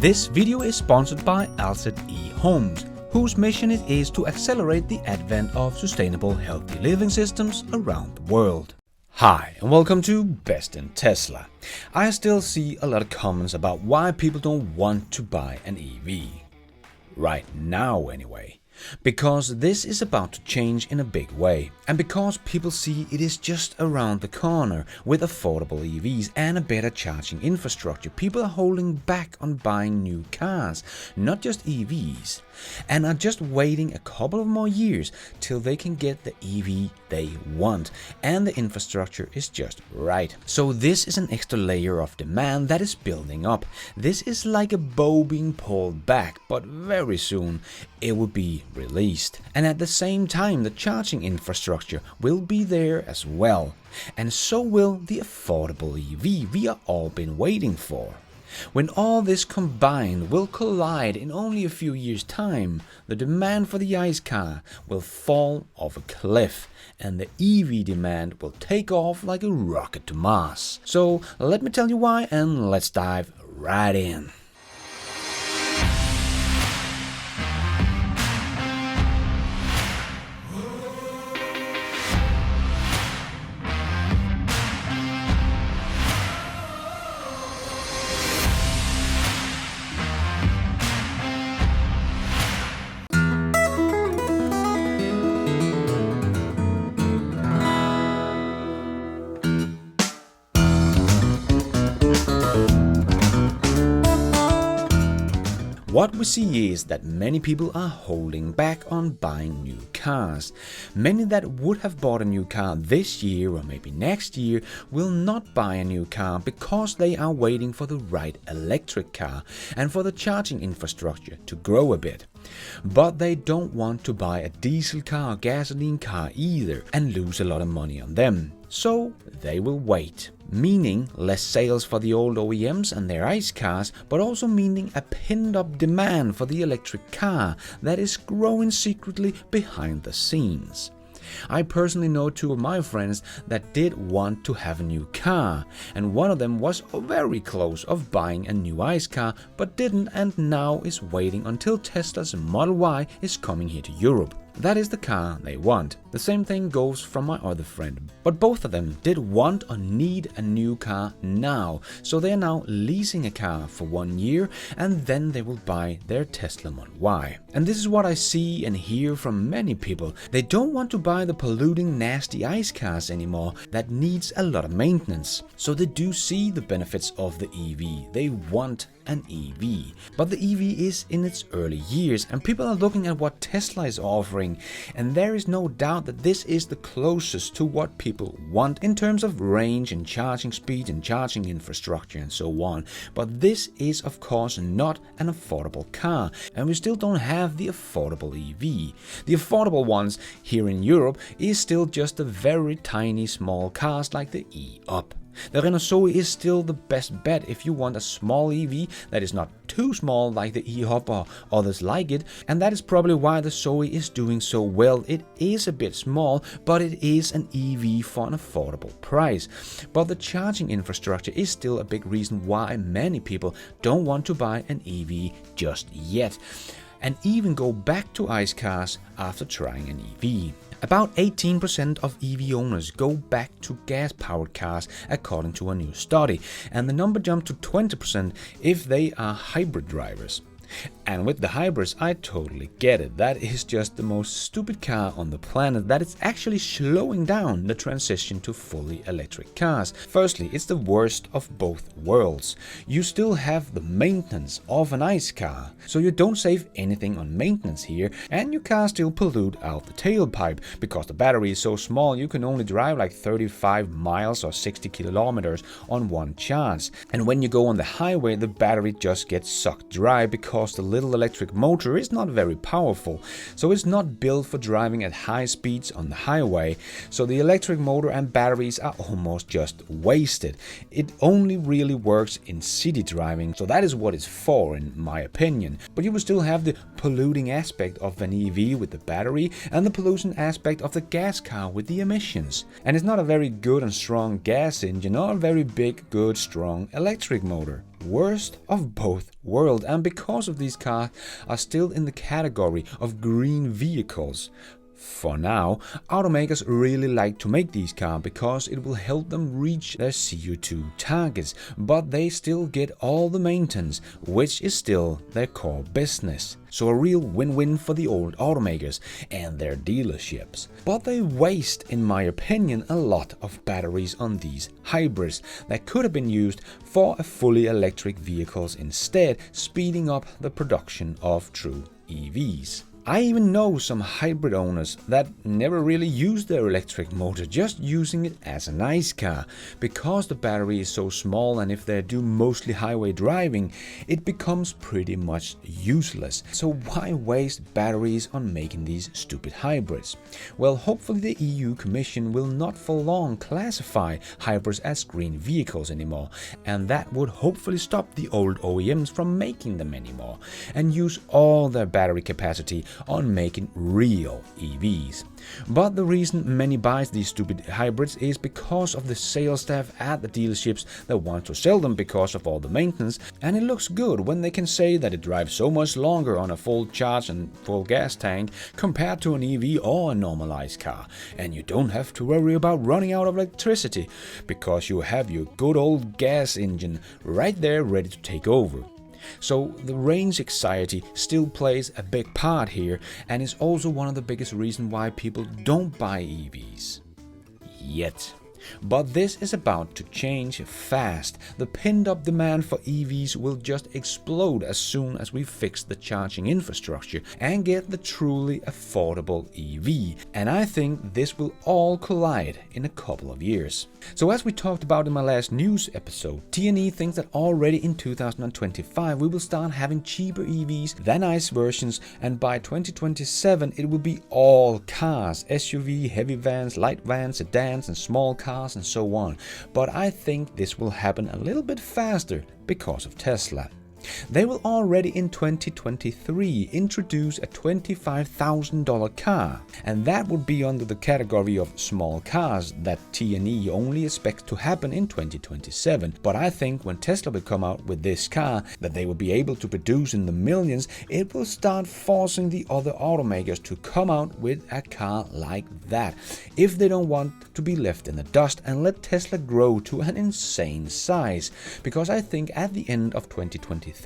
This video is sponsored by Alcid eHomes, whose mission it is to accelerate the advent of sustainable, healthy living systems around the world. Hi, and welcome to Best in Tesla. I still see a lot of comments about why people don't want to buy an EV. Right now, anyway. Because this is about to change in a big way, and because people see it is just around the corner with affordable EVs and a better charging infrastructure, people are holding back on buying new cars, not just EVs, and are just waiting a couple of more years till they can get the EV they want, and the infrastructure is just right. So this is an extra layer of demand that is building up. This is like a bow being pulled back, but very soon it will be released. And at the same time, the charging infrastructure will be there as well. And so will the affordable EV we are all been waiting for. When all this combined will collide in only a few years' time, the demand for the ICE car will fall off a cliff and the EV demand will take off like a rocket to Mars. So let me tell you why, and let's dive right in. What we see is that many people are holding back on buying new cars. Many that would have bought a new car this year or maybe next year will not buy a new car because they are waiting for the right electric car and for the charging infrastructure to grow a bit. But they don't want to buy a diesel car or gasoline car either and lose a lot of money on them. So they will wait. Meaning less sales for the old OEMs and their ICE cars, but also meaning a pinned-up demand for the electric car that is growing secretly behind the scenes. I personally know two of my friends that did want to have a new car, and one of them was very close of buying a new ICE car but didn't, and now is waiting until Tesla's Model Y is coming here to Europe. That is the car they want. The same thing goes from my other friend. But both of them did want or need a new car now, so they are now leasing a car for 1 year and then they will buy their Tesla Model Y. And this is what I see and hear from many people. They don't want to buy the polluting, nasty ICE cars anymore that needs a lot of maintenance. So they do see the benefits of the EV. They want an EV. But the EV is in its early years and people are looking at what Tesla is offering, and there is no doubt that this is the closest to what people want in terms of range and charging speed and charging infrastructure and so on. But this is of course not an affordable car, and we still don't have the affordable EV. The affordable ones here in Europe is still just the very tiny small cars like the E-Up. The Renault Zoe is still the best bet if you want a small EV that is not too small like the E-Hop or others like it, and that is probably why the Zoe is doing so well. It is a bit small, but it is an EV for an affordable price. But the charging infrastructure is still a big reason why many people don't want to buy an EV just yet, and even go back to ICE cars after trying an EV. About 18% of EV owners go back to gas-powered cars according to a new study, and the number jumped to 20% if they are hybrid drivers. And with the hybrids, I totally get it. That is just the most stupid car on the planet, that it's actually slowing down the transition to fully electric cars. Firstly, it's the worst of both worlds. You still have the maintenance of an ICE car, so you don't save anything on maintenance here, and your car still pollute out the tailpipe because the battery is so small you can only drive like 35 miles or 60 kilometers on one charge. And when you go on the highway, the battery just gets sucked dry because the little electric motor is not very powerful, so it's not built for driving at high speeds on the highway. So the electric motor and batteries are almost just wasted. It only really works in city driving, so that is what it's for in my opinion. But you will still have the polluting aspect of an EV with the battery and the pollution aspect of the gas car with the emissions. And it's not a very good and strong gas engine or a very big, good, strong electric motor. worst of both worlds, and because of these cars are still in the category of green vehicles. For now, automakers really like to make these cars because it will help them reach their CO2 targets, but they still get all the maintenance, which is still their core business. So a real win-win for the old automakers and their dealerships. But they waste, in my opinion, a lot of batteries on these hybrids that could have been used for a fully electric vehicles instead, speeding up the production of true EVs. I even know some hybrid owners that never really use their electric motor, just using it as a nice car, because the battery is so small, and if they do mostly highway driving, it becomes pretty much useless. So why waste batteries on making these stupid hybrids? Well, hopefully the EU Commission will not for long classify hybrids as green vehicles anymore, and that would hopefully stop the old OEMs from making them anymore, and use all their battery capacity on making real EVs. But the reason many buys these stupid hybrids is because of the sales staff at the dealerships that want to sell them because of all the maintenance, and it looks good when they can say that it drives so much longer on a full charge and full gas tank compared to an EV or a normalized car, and you don't have to worry about running out of electricity because you have your good old gas engine right there ready to take over. So the range anxiety still plays a big part here, and is also one of the biggest reasons why people don't buy EVs. Yet. But this is about to change fast. The pinned-up demand for EVs will just explode as soon as we fix the charging infrastructure and get the truly affordable EV. And I think this will all collide in a couple of years. So as we talked about in my last news episode, T&E thinks that already in 2025 we will start having cheaper EVs than ICE versions, and by 2027 it will be all cars, SUV, heavy vans, light vans, sedans and small cars and so on. But I think this will happen a little bit faster because of Tesla. They will already in 2023 introduce a $25,000 car, and that would be under the category of small cars that T&E only expects to happen in 2027. But I think when Tesla will come out with this car that they will be able to produce in the millions, it will start forcing the other automakers to come out with a car like that, if they don't want to be left in the dust and let Tesla grow to an insane size. Because I think at the end of 2023,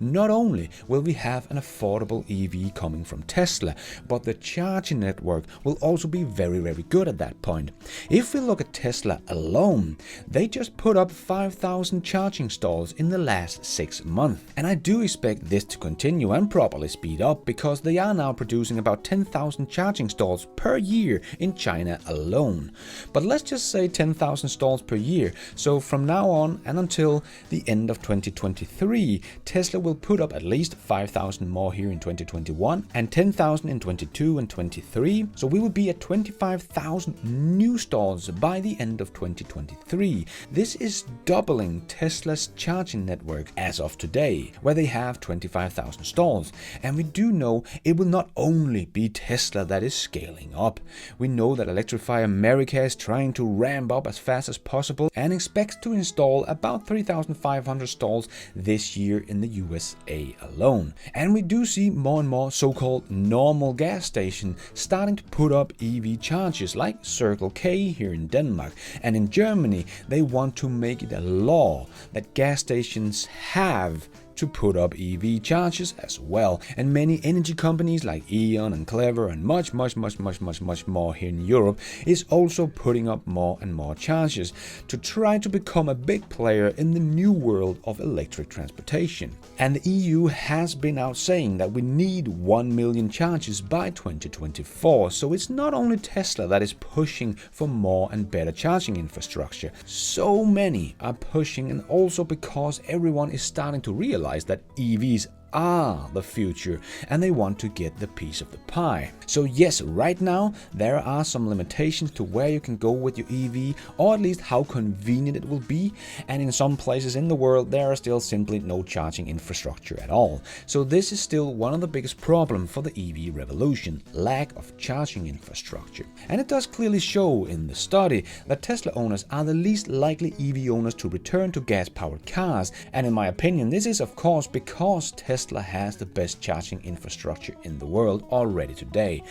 not only will we have an affordable EV coming from Tesla, but the charging network will also be very, very good at that point. If we look at Tesla alone, they just put up 5,000 charging stalls in the last 6 months. And I do expect this to continue and probably speed up, because they are now producing about 10,000 charging stalls per year in China alone. But let's just say 10,000 stalls per year. So from now on and until the end of 2023, Tesla will put up at least 5,000 more here in 2021 and 10,000 in 22 and 23. So we will be at 25,000 new stalls by the end of 2023. This is doubling Tesla's charging network as of today, where they have 25,000 stalls. And we do know it will not only be Tesla that is scaling up. We know that Electrify America is trying to ramp up as fast as possible and expects to install about 3,500 stalls this year in the USA alone. And we do see more and more so-called normal gas stations starting to put up EV chargers, like Circle K here in Denmark. And in Germany, they want to make it a law that gas stations have to put up EV chargers as well. And many energy companies like E.ON and Clever and much more here in Europe is also putting up more and more chargers to try to become a big player in the new world of electric transportation. And the EU has been out saying that we need 1 million chargers by 2024. So it's not only Tesla that is pushing for more and better charging infrastructure. So many are pushing, and also because everyone is starting to realize that EVs are the future and they want to get the piece of the pie. So yes, right now there are some limitations to where you can go with your EV, or at least how convenient it will be, and in some places in the world there are still simply no charging infrastructure at all. So this is still one of the biggest problems for the EV revolution: lack of charging infrastructure. And it does clearly show in the study that Tesla owners are the least likely EV owners to return to gas-powered cars, and in my opinion this is of course because Tesla has the best charging infrastructure in the world already today.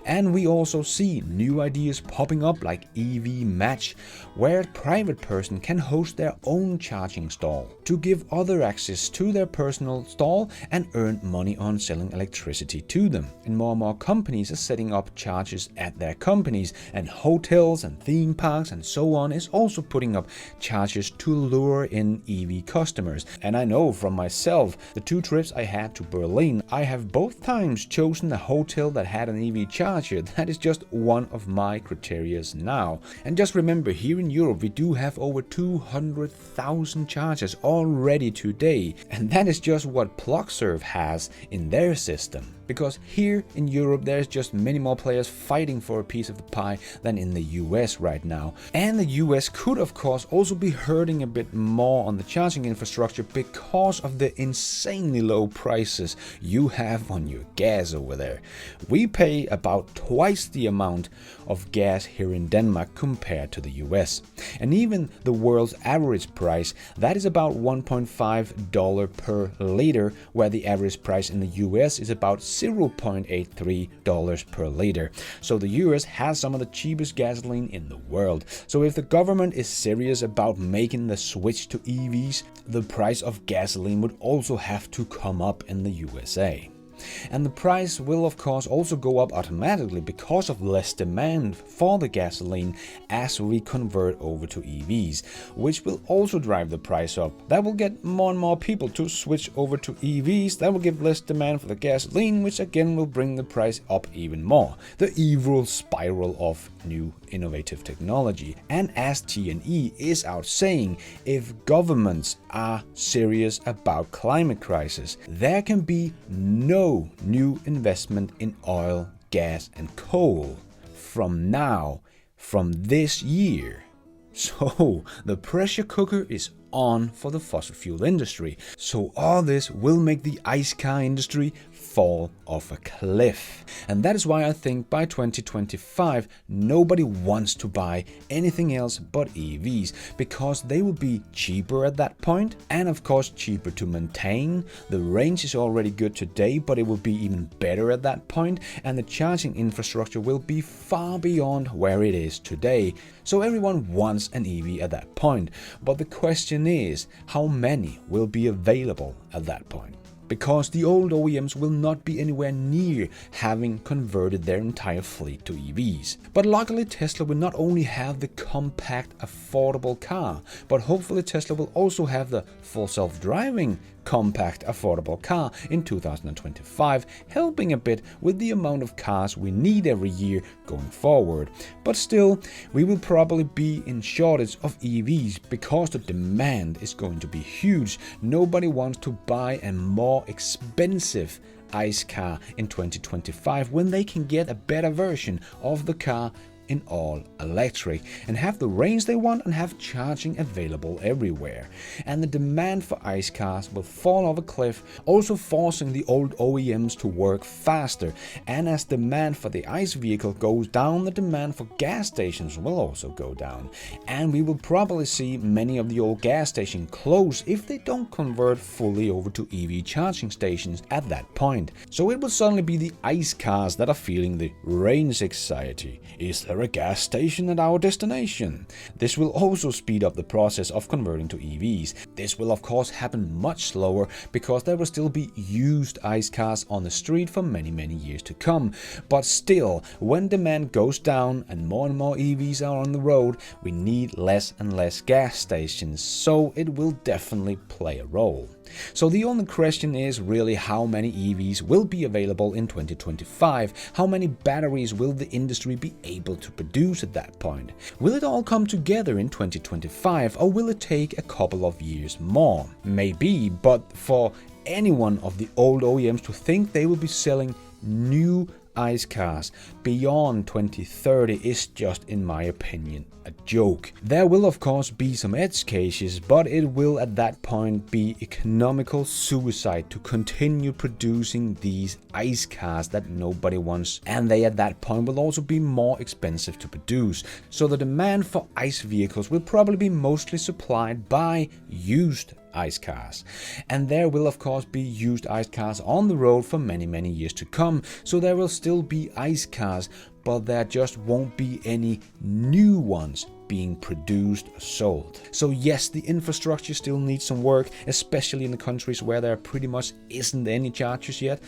And we also see new ideas popping up like EV Match, where a private person can host their own charging stall to give other access to their personal stall and earn money on selling electricity to them. And more companies are setting up chargers at their companies, and hotels and theme parks and so on is also putting up chargers to lure in EV customers. And I know from myself, the 2 trips I had to Berlin, I have both times chosen a hotel that had an EV charger. That is just one of my criteria now. And just remember, here in Europe we do have over 200,000 chargers already today, and that is just what PlugServe has in their system. Because here in Europe there's just many more players fighting for a piece of the pie than in the US right now. And the US could of course also be hurting a bit more on the charging infrastructure because of the insanely low prices you have on your gas over there. We pay about twice the amount of gas here in Denmark compared to the US. And even the world's average price, that is about $1.5 per liter, where the average price in the US is about $0.83 per liter. So the US has some of the cheapest gasoline in the world. So if the government is serious about making the switch to EVs, the price of gasoline would also have to come up in the USA. And the price will of course also go up automatically because of less demand for the gasoline as we convert over to EVs, which will also drive the price up. That will get more and more people to switch over to EVs. That will give less demand for the gasoline, which again will bring the price up even more. The evil spiral of new innovative technology. And as TNE is out saying, if governments are serious about climate crisis, there can be no new investment in oil, gas and coal from this year. So the pressure cooker is on for the fossil fuel industry. So all this will make the ICE car industry fall off a cliff. And that is why I think by 2025 nobody wants to buy anything else but EVs, because they will be cheaper at that point, and of course cheaper to maintain. The range is already good today, but it will be even better at that point, and the charging infrastructure will be far beyond where it is today. So everyone wants an EV at that point, but the question is, how many will be available at that point? Because the old OEMs will not be anywhere near having converted their entire fleet to EVs. But luckily Tesla will not only have the compact, affordable car, but hopefully Tesla will also have the full self-driving compact, affordable car in 2025, helping a bit with the amount of cars we need every year going forward. But still, we will probably be in shortage of EVs because the demand is going to be huge. Nobody wants to buy a more expensive ICE car in 2025 when they can get a better version of the car in all electric and have the range they want and have charging available everywhere. And the demand for ICE cars will fall off a cliff, also forcing the old OEMs to work faster. And as demand for the ICE vehicle goes down, the demand for gas stations will also go down. And we will probably see many of the old gas stations close if they don't convert fully over to EV charging stations at that point. So it will suddenly be the ICE cars that are feeling the range anxiety. Is there a gas station at our destination? This will also speed up the process of converting to EVs. This will of course happen much slower because there will still be used ICE cars on the street for many years to come. But still, when demand goes down and more EVs are on the road, we need less and less gas stations, so it will definitely play a role. So the only question is really how many EVs will be available in 2025, how many batteries will the industry be able to produce at that point. Will it all come together in 2025 or will it take a couple of years more? Maybe, but for any one of the old OEMs to think they will be selling new ICE cars beyond 2030 is just, in my opinion, a joke. There will of course be some edge cases, but it will at that point be economical suicide to continue producing these ICE cars that nobody wants, and they at that point will also be more expensive to produce. So the demand for ICE vehicles will probably be mostly supplied by used ICE cars, and there will of course be used ICE cars on the road for many years to come. So there will still be ICE cars, but there just won't be any new ones being produced or sold. So yes, the infrastructure still needs some work, especially in the countries where there pretty much isn't any chargers yet,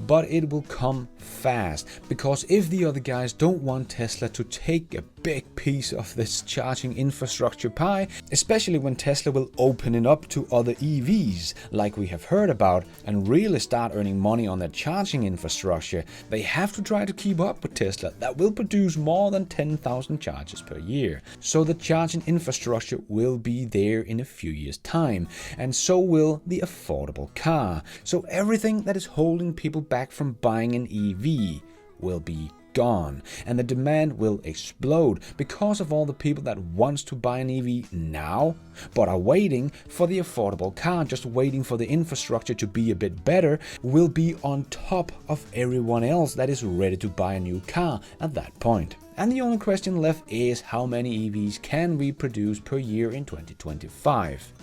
but it will come fast, because if the other guys don't want Tesla to take a big piece of this charging infrastructure pie, especially when Tesla will open it up to other EVs like we have heard about and really start earning money on their charging infrastructure, they have to try to keep up with Tesla that will produce more than 10,000 chargers per year. So the charging infrastructure will be there in a few years' time, and so will the affordable car. So everything that is holding people back from buying an EV will be gone, and the demand will explode because of all the people that wants to buy an EV now but are waiting for the affordable car, just waiting for the infrastructure to be a bit better, will be on top of everyone else that is ready to buy a new car at that point. And the only question left is how many EVs can we produce per year in 2025?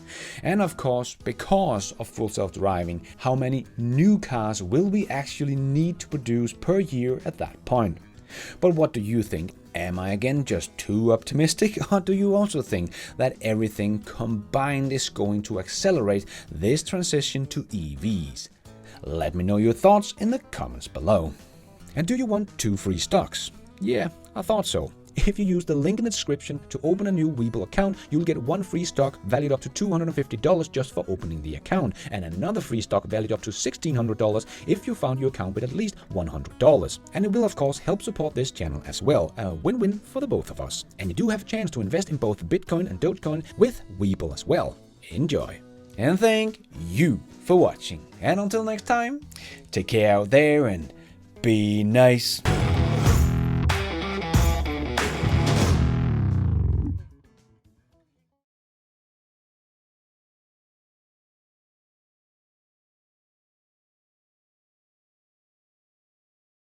And of course, because of full self-driving, how many new cars will we actually need to produce per year at that point? But what do you think? Am I again just too optimistic, or do you also think that everything combined is going to accelerate this transition to EVs? Let me know your thoughts in the comments below. And do you want 2 free stocks? Yeah, I thought so. If you use the link in the description to open a new Webull account, you'll get 1 free stock valued up to $250 just for opening the account, and another free stock valued up to $1,600 if you found your account with at least $100. And it will of course help support this channel as well, a win-win for the both of us. And you do have a chance to invest in both Bitcoin and Dogecoin with Webull as well. Enjoy! And thank you for watching. And until next time, take care out there and be nice.